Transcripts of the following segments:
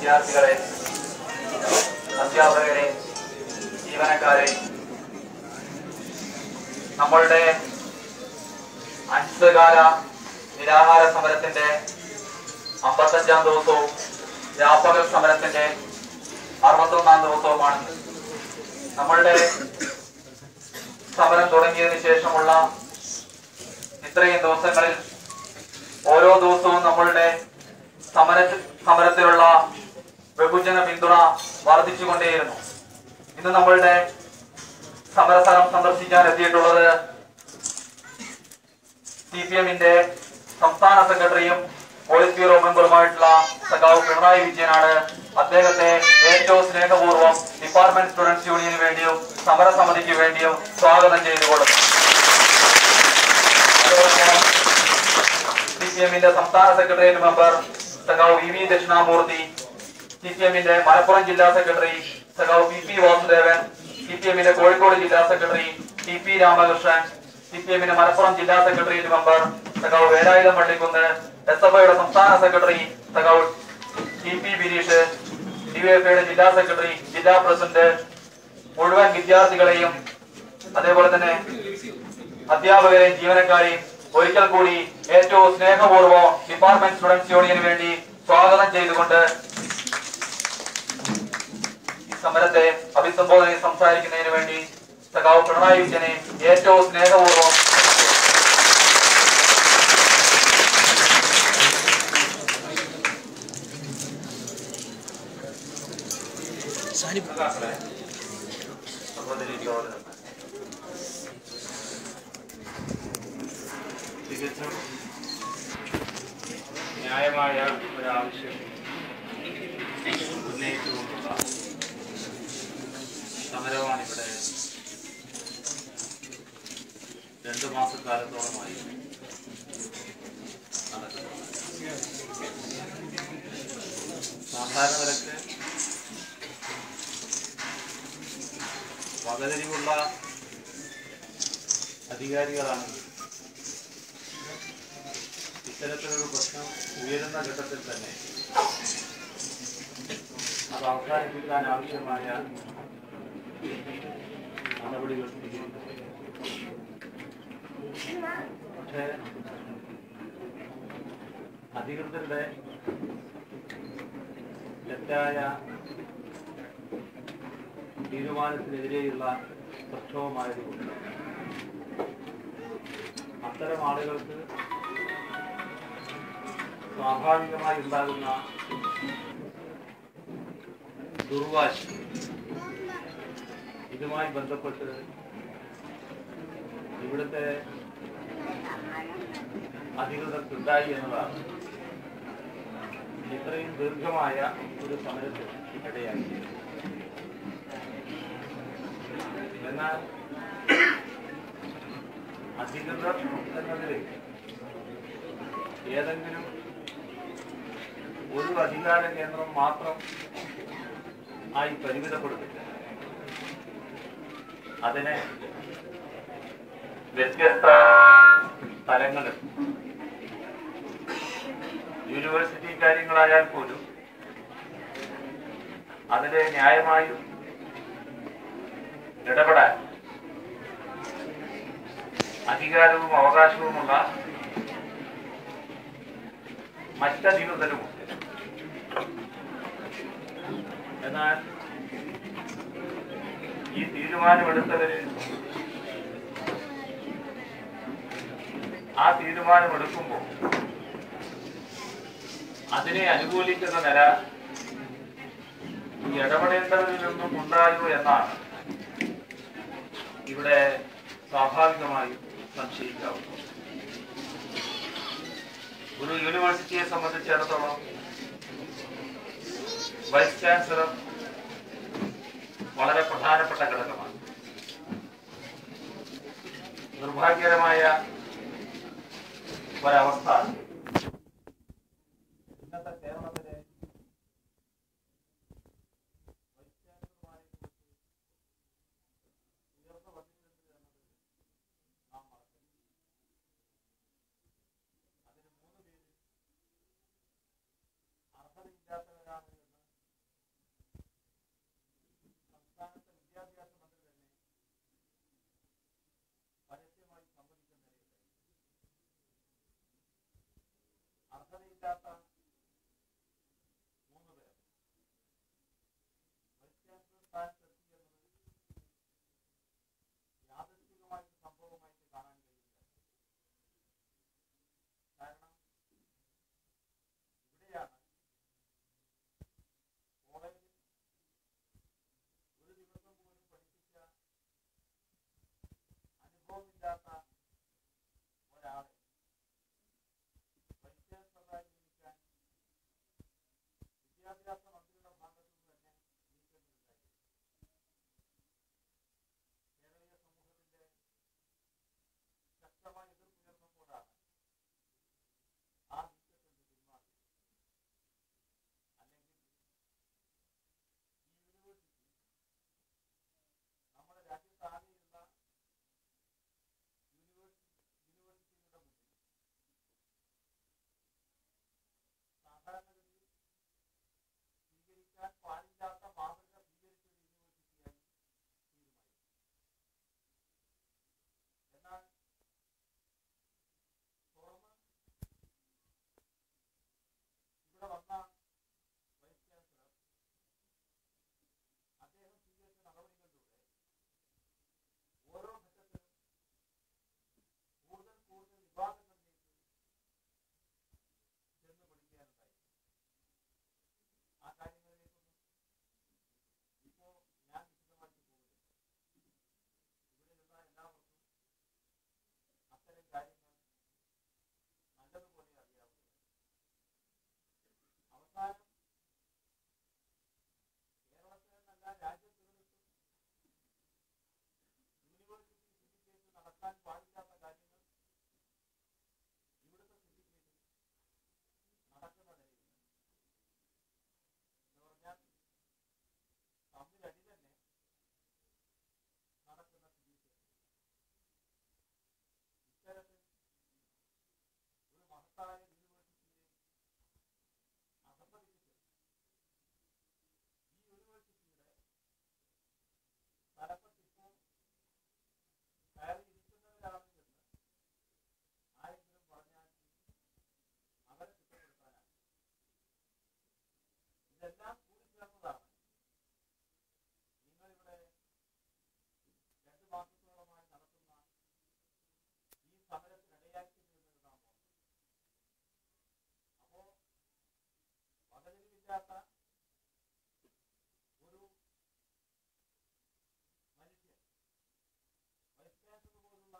വിദ്യാർത്ഥികളെ, അധ്യാപകരെ, ജീവനക്കാരെ, നമ്മളുടെ അനിശ്ചിതകാല നിരാഹാര സമരത്തിന്റെ 55ാം ദിവസവും രാപ്പകൽ സമരത്തിന്റെ 61ാം ദിവസവുമാണ്. നമ്മളുടെ സമരം തുടങ്ങിയതിനു ശേഷമുള്ള ഇത്രയും ദിവസങ്ങളിൽ ഓരോ ദിവസവും നമ്മളുടെ സമരത്തിലുള്ള ബഹുജന പിന്തുണ വർദ്ധിച്ചുകൊണ്ടേയിരുന്നു. ഇന്ന് നമ്മളുടെ സമരസ്ഥലം സന്ദർശിക്കാൻ എത്തിയിട്ടുള്ളത് CPM-ന്റെ സംസ്ഥാന സെക്രട്ടറിയും പോളിറ്റ് ബ്യൂറോ മെമ്പറുമായിട്ടുള്ള സഖാവ് പിണറായി വിജയനാണ്. അദ്ദേഹത്തെ ഏറ്റവും സ്നേഹപൂർവ്വം ഡിപ്പാർട്ട്മെന്റ് സ്റ്റുഡൻസ് യൂണിയന് വേണ്ടിയും സമരസമിതിക്ക് വേണ്ടിയും സ്വാഗതം ചെയ്തുകൊള്ളുന്നു. CPM-ന്റെ സംസ്ഥാന സെക്രട്ടേറിയറ്റ് മെമ്പർ സഖാവ് VV ദക്ഷിണാമൂർത്തി, CPM-ന്റെ മലപ്പുറം ജില്ലാ സെക്രട്ടറി സഖാവ് PP വാസുദേവൻ, CPM-ന്റെ കോഴിക്കോട് ജില്ലാ സെക്രട്ടറി TP രാമകൃഷ്ണൻ, CPM-ന്റെ മലപ്പുറം ജില്ലാ സെക്രട്ടേറിയറ്റ് മെമ്പർ സഖാവ് വേലായുധം പള്ളിക്കുന്ന്, SFI-യുടെ സംസ്ഥാന സെക്രട്ടറി സഖാവ് TP ബിരീഷ്, DYFI-യുടെ ജില്ലാ സെക്രട്ടറി, ജില്ലാ പ്രസിഡന്റ്, മുഴുവൻ വിദ്യാർത്ഥികളെയും അതേപോലെ തന്നെ അധ്യാപകരെയും ജീവനക്കാരെയും ഒരിക്കൽ കൂടി ഏറ്റവും സ്നേഹപൂർവ്വം ഡിപ്പാർട്ട്മെന്റ് സ്റ്റുഡൻസ് യൂണിയന് വേണ്ടി സ്വാഗതം ചെയ്തുകൊണ്ട് ഈ സമരത്തെ അഭിസംബോധന സംസാരിക്കുന്നതിന് വേണ്ടി സഖാവ് പിണറായി വിജയനെ ഏറ്റവും സ്നേഹപൂർവ്വം തികച്ചും ന്യായമായ ഒരാവശ്യം ഉന്നയിച്ചുകൊണ്ടുള്ള സമരമാണ് ഇവിടെ 2 മാസക്കാലത്തോളമായി നടക്കുന്നത്. സാധാരണ നിലക്ക് വകതിരിവുള്ള അധികാരികളാണ് ഇത്തരത്തിലൊരു പ്രശ്നം ഉയരുന്ന ഘട്ടത്തിൽ തന്നെ അത് അവസാനിപ്പിക്കാൻ ആവശ്യമായ നടപടികൾ സ്വീകരിക്കുന്നത്. പക്ഷേ അധികൃതരുടെ തെറ്റായ തീരുമാനത്തിനെതിരെയുള്ള പ്രക്ഷോഭമായതുകൊണ്ട് അത്തരം ആളുകൾക്ക് സ്വാഭാവികമായി ഉണ്ടാകുന്ന ദുർവാശി ഇതുമായി ബന്ധപ്പെട്ട് ഇവിടുത്തെ അധികൃതർക്കുണ്ടായി എന്നതാണ് ഇത്രയും ദീർഘമായ ഒരു സമരത്തിന് ഇടയായി. എന്നാൽ അധികൃതർ എന്നതിൽ ഏതെങ്കിലും ഒരു അധികാര കേന്ദ്രം മാത്രം ആയി പരിമിതപ്പെടുത്തില്ല. അതിനെ വ്യത്യസ്ത തലങ്ങളിൽ യൂണിവേഴ്സിറ്റി കാര്യങ്ങളായാൽ പോലും അതിലെ ന്യായമായും ഇടപെടാൻ അധികാരവും അവകാശവുമുള്ള മറ്റധികൃതരുമുണ്ട്. എന്നാൽ ഈ തീരുമാനമെടുത്തവര് ആ തീരുമാനമെടുക്കുമ്പോൾ അതിനെ അനുകൂലിക്കുന്ന നില ഈ ഇടപെടേണ്ടവരിൽ നിന്നും ഉണ്ടായോ എന്നാണ് ഇവിടെ സ്വാഭാവികമായും സംശയിക്കാവുന്നത്. ഒരു യൂണിവേഴ്സിറ്റിയെ സംബന്ധിച്ചിടത്തോളം വൈസ് ചാൻസലർ വളരെ പ്രധാനപ്പെട്ട ഘടകമാണ്. നിർഭാഗ്യകരമായ ഒരവസ്ഥ ഇന്നത്തെ കേരളത്തിലെ വൈസ് ചാൻസലർമാരെ ഉയർന്നു വന്നിട്ടുണ്ട് എന്നത് നാം മറക്കരുത്. അതിന് 3 പേര് അർഹതയില്ലാത്തവരാണ് എന്ന് സംസ്ഥാനത്തെ വിദ്യാഭ്യാസ മന്ത്രി തന്നെ പരസ്യമായി സമ്മതിക്കുന്നില്ല. അർഹതയില്ലാത്ത 3 പേർ വൈസ് ചാൻസലർ സ്ഥാനത്തെത്തി എന്നത് യാദൃച്ഛികമായിട്ട് സംഭവമായിട്ട് കാണാൻ കഴിയില്ല. കാരണം ഇവിടെയാണ് കോളേജിൽ ഒരു ദിവസം പോലും പഠിപ്പിച്ച അനുഭവമില്ലാത്ത ഒരാളെ വൈസ് ചാൻസലറായി നിയമിക്കാൻ വിദ്യാഭ്യാസ മന്ത്രിയുടെ ഭാഗത്തു നിന്ന് തന്നെ നീക്കങ്ങളുണ്ടായി. കേരളീയ സമൂഹത്തിന്റെ ശക്തമായ എതിർപ്പുയർന്നപ്പോഴാണ് ആ നീക്കത്തിൽ നിന്ന് പിന്മാറിയത്. അല്ലെങ്കിൽ ഈ യൂണിവേഴ്സിറ്റി നമ്മുടെ രാജ്യത്താകെയുള്ള യൂണിവേഴ്സിറ്റികളുടെ മുന്നിൽ സാധാരണഗതിയിൽ സ്വീകരിക്കാൻ പാടില്ലാത്ത മാതൃക സ്വീകരിച്ച ഒരു യൂണിവേഴ്സിറ്റിയായി തീരുമാനിച്ചു. എന്നാൽ തുറന്ന് ഇവിടെ വന്ന വൈസ് ചാൻസലർ അദ്ദേഹം സ്വീകരിച്ച നടപടികളിലൂടെ ഓരോ ഘട്ടത്തിലും കൂടുതൽ കൂടുതൽ വിവാദങ്ങളിലേക്ക് ചെന്ന് പിടിക്കാനുണ്ടായി. ആ കാര്യങ്ങളിലേക്കൊന്നും ഇപ്പോ ഞാൻ വിശദമാക്കി പോകുന്നില്ല. ഇവിടെയുള്ള എല്ലാവർക്കും അത്തരം കാര്യങ്ങൾ നല്ലതുപോലെ അറിയാവുന്നതാണ്. അവസാനം കേരളത്തിലെന്നല്ല രാജ്യത്തെവിടുത്തും യൂണിവേഴ്സിറ്റി സിൻഡിക്കേറ്റ് നടത്താൻ പാടില്ലാത്ത കാര്യങ്ങൾ ഇവിടുത്തെ സിൻഡിക്കേറ്റിൽ നടക്കുന്ന നിലയില്ല. എന്ന് പറഞ്ഞാൽ തമ്മിലടി തന്നെ നടക്കുന്ന സിൻഡിക്കേറ്റ് ഇത്തരത്തിൽ ഒരു മഹത്തായ യൂണിവേഴ്സിറ്റിയെ അധപ്പതിപ്പിച്ച ഇതെല്ലാം കൂടിച്ചേർന്നതാണ് നിങ്ങളിവിടെ 2 മാസത്തോളമായി നടത്തുന്ന ഈ സമരത്തിനിടയാക്കിയിരുന്നത് നാം ഓർക്കുന്നു. അപ്പോ പകലില്ലാത്ത ഒരു മനുഷ്യൻ വൈസ് ചാൻസലർ പോലുള്ള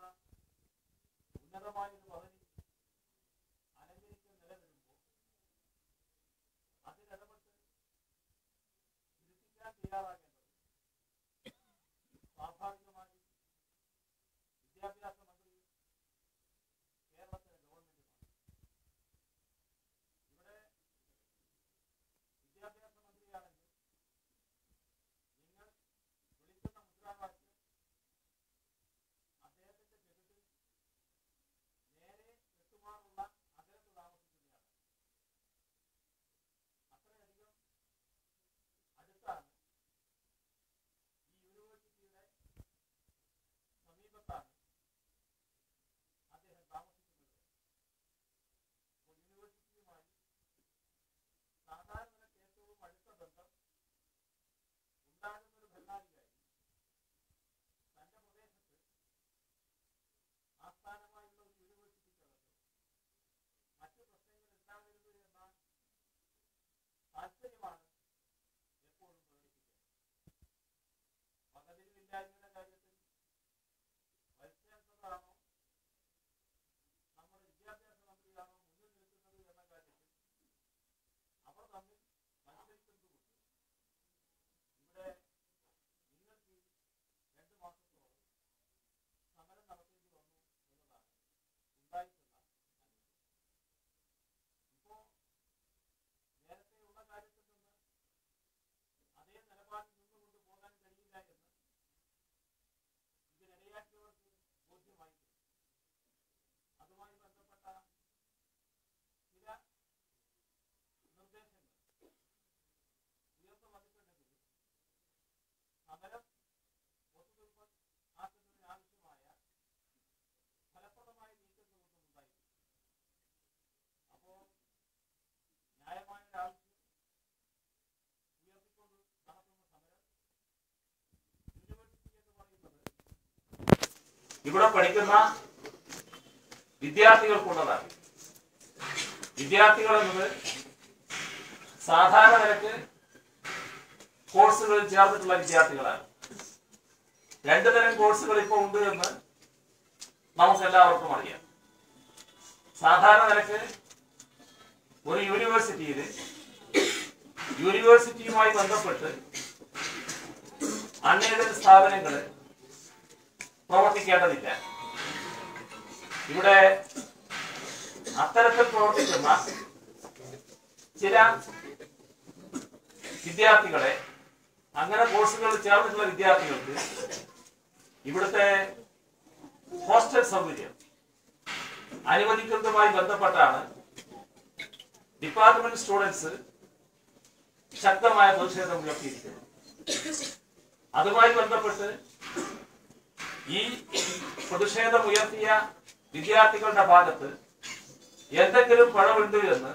ഉന്നതമായ ഒരു പദവി അലങ്കരിച്ച് നിലനിൽക്കുമ്പോൾ അതിലിടപെട്ട് തിരുത്തിക്കാൻ തയ്യാറാകേണ്ടത് സ്വാഭാവികമായി വിദ്യാഭ്യാസ മന്ത്രിയും കേരളത്തിലെ ഗവൺമെന്റുമാണ്. ഇവിടെ വിദ്യാഭ്യാസ മന്ത്രിയാണെങ്കിൽ നിങ്ങൾ വിളിക്കുന്ന മുദ്രാവാക്യം അദ്ദേഹത്തിന്റെ ചെറുതിൽ നേരെ എത്തുമാറുള്ള അകലത്ത് താമസിക്കുന്നതാണ്. അത്രയധികം അടുത്താണ്, ഈ യൂണിവേഴ്സിറ്റിയുടെ സമീപത്താണ് അദ്ദേഹം താമസിക്കുന്നത്. അപ്പോൾ യൂണിവേഴ്സിറ്റിയുമായി സാധാരണ ഏറ്റവും അടുത്ത ബന്ധം ഉണ്ടാകുന്ന ഒരു ഭരണാധികാരി തന്റെ പ്രദേശത്ത് ആസ്ഥാനമായുള്ള ഒരു യൂണിവേഴ്സിറ്റിക്കകത്ത് മറ്റു പ്രശ്നങ്ങൾ ഉണ്ടാകരുത് എന്ന താല്പര്യമാണ് എപ്പോഴും പ്രകടിപ്പിക്കുന്നത്. പകതിരിവില്ലായ്മയുടെ കാര്യത്തിൽ വൈസ് ചാൻസലറാണോ നമ്മുടെ വിദ്യാഭ്യാസ മന്ത്രിയാണോ മുന്നിൽ നിൽക്കുന്നത് എന്ന കാര്യത്തിൽ അവർ തമ്മിൽ മത്സരിക്കുന്നതുകൊണ്ട് ഇവിടെ നിങ്ങൾക്ക് 2 മാസത്തോളം സമരം നടത്തേണ്ടി വന്നു എന്നതാണ് ഉണ്ടായിട്ടുള്ള അനുഭവം. ഇപ്പോ നേരത്തെയുള്ള കാര്യത്തിൽ നിന്ന് അതേ നിലപാടിൽ നിന്നുകൊണ്ട് പോകാൻ കഴിയില്ല എന്ന് ഇതിനിടയാക്കിയവർക്ക് ബോധ്യമായിട്ടുണ്ട്. അതുമായി ബന്ധപ്പെട്ട ചില നിർദ്ദേശങ്ങൾ ഉയർന്നു വന്നിട്ടുണ്ടെങ്കിൽ സമരം ഒത്തുതീർപ്പ് ആക്കുന്നതിനാവശ്യമായ ഫലപ്രദമായ നീക്കങ്ങളൊന്നും ഉണ്ടായിട്ടില്ല. അപ്പോൾ ന്യായമായ ആവശ്യം ഉയർത്തിക്കൊണ്ട് നടത്തുന്ന സമരം യൂണിവേഴ്സിറ്റി എന്ന് പറയുന്നത് ഇവിടെ പഠിക്കുന്ന വിദ്യാർത്ഥികൾക്കുള്ളതാണ്. വിദ്യാർത്ഥികൾ എന്നത് സാധാരണ നിരക്ക് കോഴ്സുകളിൽ ചേർന്നിട്ടുള്ള വിദ്യാർത്ഥികളാണ്. 2 തരം കോഴ്സുകൾ ഇപ്പോൾ ഉണ്ട് എന്ന് നമുക്ക് എല്ലാവർക്കും അറിയാം. സാധാരണ നിരക്ക് ഒരു യൂണിവേഴ്സിറ്റിയിൽ യൂണിവേഴ്സിറ്റിയുമായി ബന്ധപ്പെട്ട് അൺഎയ്ഡഡ് സ്ഥാപനങ്ങൾ പ്രവർത്തിക്കേണ്ടതില്ല. ഇവിടെ അത്തരത്തിൽ പ്രവർത്തിക്കുന്ന ചില വിദ്യാർത്ഥികളെ, അങ്ങനെ കോഴ്സുകളിൽ ചേർന്നിട്ടുള്ള വിദ്യാർത്ഥികൾക്ക് ഇവിടുത്തെ ഹോസ്റ്റൽ സൗകര്യം അനുവദിക്കുന്നതുമായി ബന്ധപ്പെട്ടാണ് ഡിപ്പാർട്ട്മെന്റ് സ്റ്റുഡൻസ് ശക്തമായ പ്രതിഷേധം ഉയർത്തിയിരിക്കുന്നത്. അതുമായി ബന്ധപ്പെട്ട് ഈ പ്രതിഷേധം ഉയർത്തിയ വിദ്യാർത്ഥികളുടെ ഭാഗത്ത് എന്തെങ്കിലും പഴവുണ്ട് എന്ന്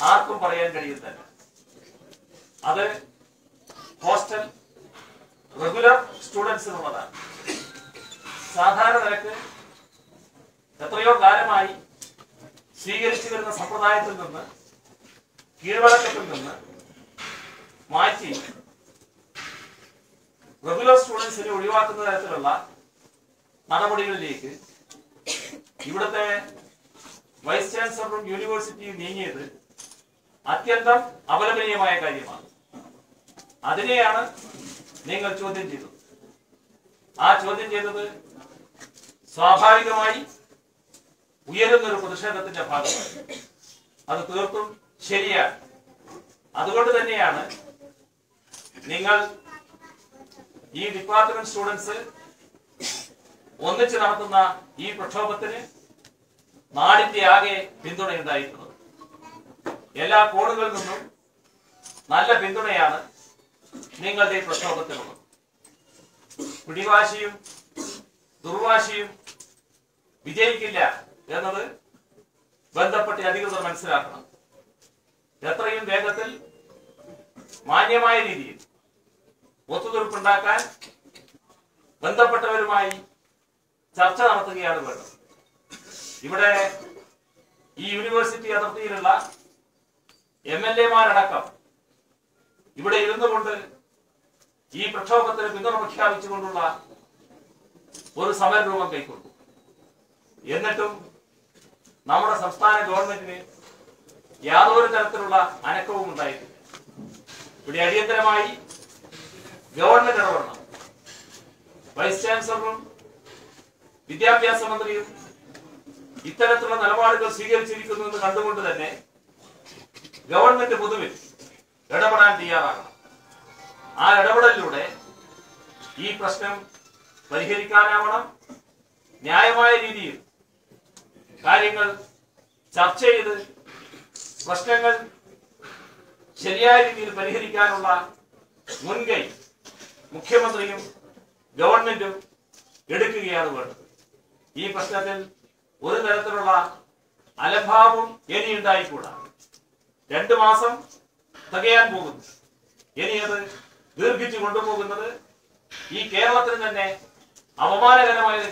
ആർക്കും പറയാൻ കഴിയുന്നില്ല. അത് ഹോസ്റ്റൽ റെഗുലർ സ്റ്റുഡൻസിനുള്ളതാണ്. സാധാരണ നിരക്ക് എത്രയോ കാലമായി സ്വീകരിച്ചു വരുന്ന സമ്പ്രദായത്തിൽ നിന്ന്, കീഴ്വഴക്കത്തിൽ നിന്ന് മാറ്റി റെഗുലർ സ്റ്റുഡൻസിനെ ഒഴിവാക്കുന്ന തരത്തിലുള്ള നടപടികളിലേക്ക് ഇവിടുത്തെ വൈസ് ചാൻസലറും യൂണിവേഴ്സിറ്റിയും നീങ്ങിയത് അത്യന്തം അപലപനീയമായ കാര്യമാണ്. അതിനെയാണ് നിങ്ങൾ ചോദ്യം ചെയ്തത്. ആ ചോദ്യം ചെയ്തത് സ്വാഭാവികമായി ഉയരുന്നൊരു പ്രതിഷേധത്തിന്റെ ഭാഗമായി. അത് തീർത്തും ശരിയാണ്. അതുകൊണ്ട് തന്നെയാണ് നിങ്ങൾ ഈ ഡിപ്പാർട്ട്മെന്റ് സ്റ്റുഡൻസ് ഒന്നിച്ച് നടത്തുന്ന ഈ പ്രക്ഷോഭത്തിന് നാടിന്റെ ആകെ പിന്തുണയുണ്ടായിരുന്നത്. എല്ലാ കോണുകളിൽ നിന്നും നല്ല പിന്തുണയാണ് നിങ്ങളുടെ ഈ പ്രക്ഷോഭത്തിനുള്ളത്. പിടിവാശിയും ദുർവാശിയും വിജയിക്കില്ല എന്നത് ബന്ധപ്പെട്ട അധികൃതർ മനസ്സിലാക്കണം. എത്രയും വേഗത്തിൽ മാന്യമായ രീതിയിൽ ഒത്തുതീർപ്പുണ്ടാക്കാൻ ബന്ധപ്പെട്ടവരുമായി ചർച്ച നടത്തുകയാണ് വേണ്ടത്. ഇവിടെ ഈ യൂണിവേഴ്സിറ്റി അതിർത്തിയിലുള്ള MLA-മാരടക്കം ഇവിടെ ഇരുന്നു കൊണ്ട് ഈ പ്രക്ഷോഭത്തിന് പിന്തുണ പ്രഖ്യാപിച്ചുകൊണ്ടുള്ള ഒരു സമരരൂപം കൈക്കൊണ്ടു. എന്നിട്ടും നമ്മുടെ സംസ്ഥാന ഗവൺമെന്റിന് യാതൊരു തരത്തിലുള്ള അനക്കവും ഉണ്ടായിട്ടില്ല. ഇവിടെ അടിയന്തരമായി ഗവൺമെന്റ് ഇടപെടണം. വൈസ് ചാൻസലറും വിദ്യാഭ്യാസ മന്ത്രിയും ഇത്തരത്തിലുള്ള നിലപാടുകൾ സ്വീകരിച്ചിരിക്കുന്നു എന്ന് കണ്ടുകൊണ്ട് തന്നെ ഗവൺമെന്റ് പൊതുവിൽ ഇടപെടാൻ തയ്യാറാകണം. ആ ഇടപെടലിലൂടെ ഈ പ്രശ്നം പരിഹരിക്കാനാവണം. ന്യായമായ രീതിയിൽ കാര്യങ്ങൾ ചർച്ച ചെയ്ത് പ്രശ്നങ്ങൾ ശരിയായ രീതിയിൽ പരിഹരിക്കാനുള്ള മുൻകൈ മുഖ്യമന്ത്രിയും ഗവൺമെന്റും എടുക്കുകയാണ് വേണ്ടത്. ഈ പ്രശ്നത്തിൽ ഒരു തരത്തിലുള്ള അലംഭാവം ഇനി ഉണ്ടായിക്കൂടാ. 2 മാസം തികയാൻ പോകുന്നു. ഇനി അത് ദീർഘിച്ചു കൊണ്ടുപോകുന്നത് ഈ കേരളത്തിന് തന്നെ അപമാനകരമായ